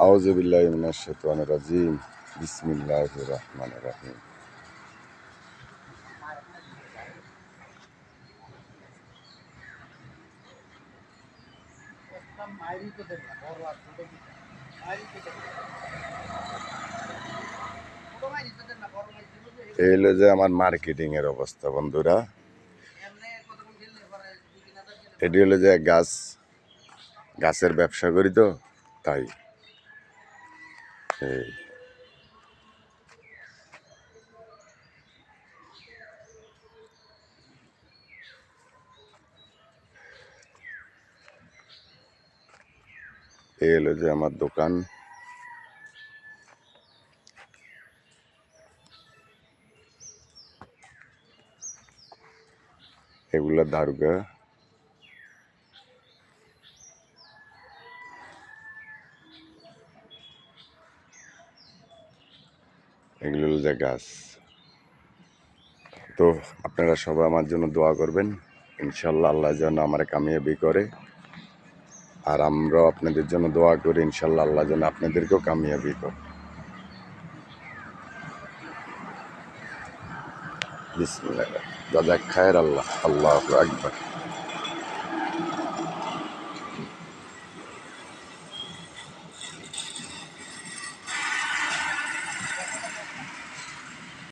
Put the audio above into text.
আউযু বিল্লাহি মিনাশ শাইতানির রাজিম। বিসমিল্লাহির রহমানির রহিম। এই হলো যে আমার মার্কেটিং এর অবস্থা বন্ধুরা। এটি হলো যে গাছের ব্যবসা করি তো তাই এই হলো যে আমার দোকান। এগুলো দারুগা। এগুলো হলো যে গাছ। তো আপনারা সবাই আমার জন্য দোয়া করবেন, ইনশাল্লাহ আল্লাহ যেন আমার কামিয়াবি করে, আর আমরাও আপনাদের জন্য দোয়া করি ইনশাল্লাহ আল্লাহ যেন আপনাদেরকেও কামিয়াবি করে। বিসমিল্লাহ। জাযাক খায়ের আল্লাহ। আল্লাহু আকবার।